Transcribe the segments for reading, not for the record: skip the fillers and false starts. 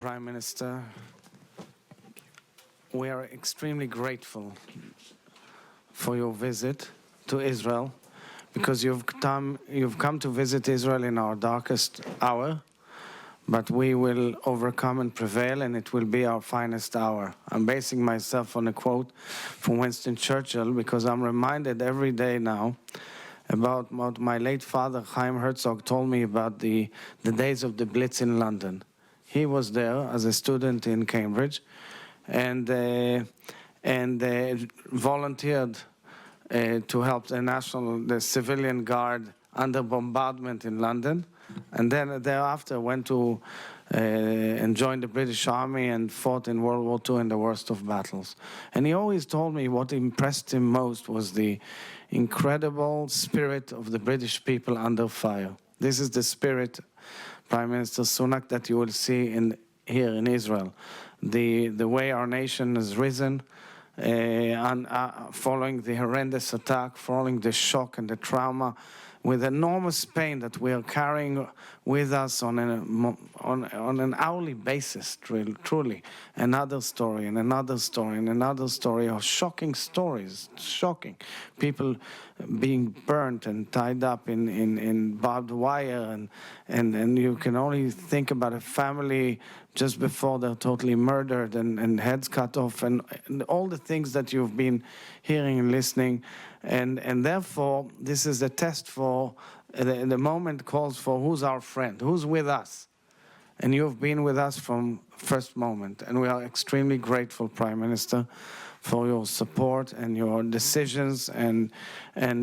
Prime Minister, we are extremely grateful for your visit to Israel because you've come to visit Israel in our darkest hour, but we will overcome and prevail, and it will be our finest hour. I'm basing myself on a quote from Winston Churchill because I'm reminded every day now about what my late father, Chaim Herzog, told me about the days of the Blitz in London. He was there as a student in Cambridge and volunteered to help the civilian guard under bombardment in London, and then thereafter went to and joined the British Army and fought in World War II in the worst of battles. And he always told me what impressed him most was the incredible spirit of the British people under fire. This is the spirit, Prime Minister Sunak, that you will see here in Israel. The way our nation has risen following the horrendous attack, following the shock and the trauma, with enormous pain that we are carrying with us on an hourly basis, truly. Another story and another story and another story of shocking stories, shocking. People being burnt and tied up in barbed wire, and you can only think about a family just before they're totally murdered and heads cut off, and all the things that you've been hearing and listening. And therefore, this is a test for, the moment calls for who's our friend, who's with us. And you've been with us from first moment. And we are extremely grateful, Prime Minister, for your support and your decisions and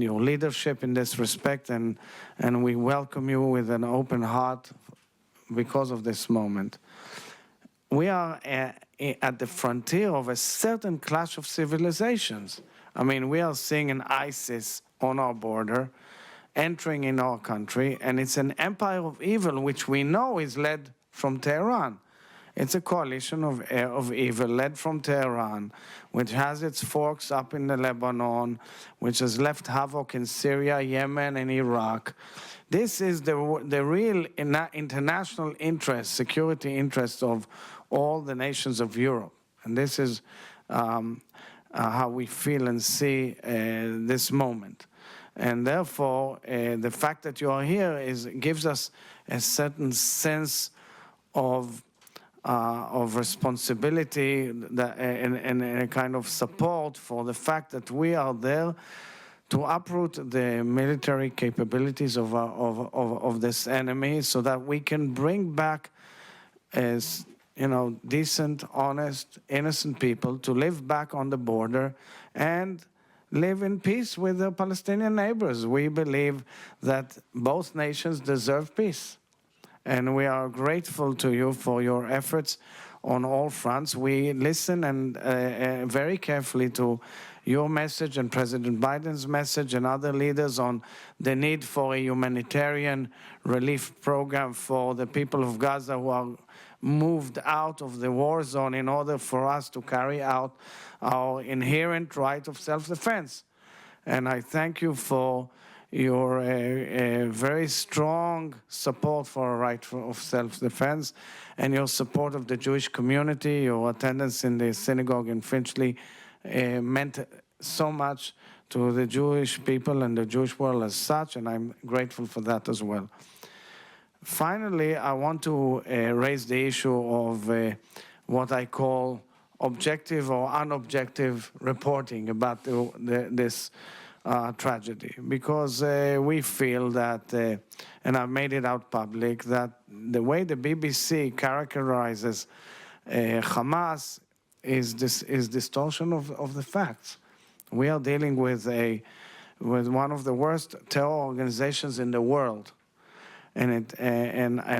your leadership in this respect. And we welcome you with an open heart because of this moment. We are at the frontier of a certain clash of civilizations. I mean, we are seeing an ISIS on our border, entering in our country, and it's an empire of evil, which we know is led from Tehran. It's a coalition of evil led from Tehran, which has its forks up in the Lebanon, which has left havoc in Syria, Yemen, and Iraq. This is the real international interest, security interest of all the nations of Europe. And this is how we feel and see this moment. And therefore, the fact that you are here gives us a certain sense of responsibility and a kind of support for the fact that we are there to uproot the military capabilities of this enemy, so that we can bring back, as decent, honest, innocent people to live back on the border and live in peace with their Palestinian neighbors. We believe that both nations deserve peace. And we are grateful to you for your efforts on all fronts. We listen very carefully to your message and President Biden's message and other leaders on the need for a humanitarian relief program for the people of Gaza who are moved out of the war zone in order for us to carry out our inherent right of self-defense. And I thank you for your very strong support for a right of self-defense and your support of the Jewish community. Your attendance in the synagogue in Finchley meant so much to the Jewish people and the Jewish world as such, and I'm grateful for that as well. Finally, I want to raise the issue of what I call objective or unobjective reporting about this tragedy, because we feel that, and I've made it out public, that the way the BBC characterizes Hamas is distortion of the facts. We are dealing with one of the worst terror organizations in the world. And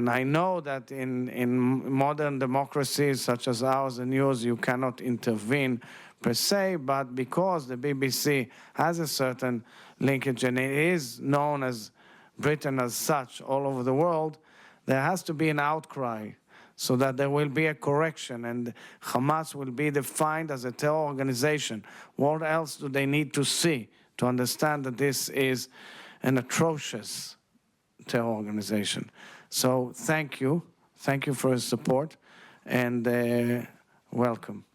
I know that in modern democracies such as ours and yours, you cannot intervene per se, but because the BBC has a certain linkage and it is known as Britain as such all over the world, there has to be an outcry so that there will be a correction and Hamas will be defined as a terror organization. What else do they need to see to understand that this is an atrocious terror organization? So thank you for your support. and welcome.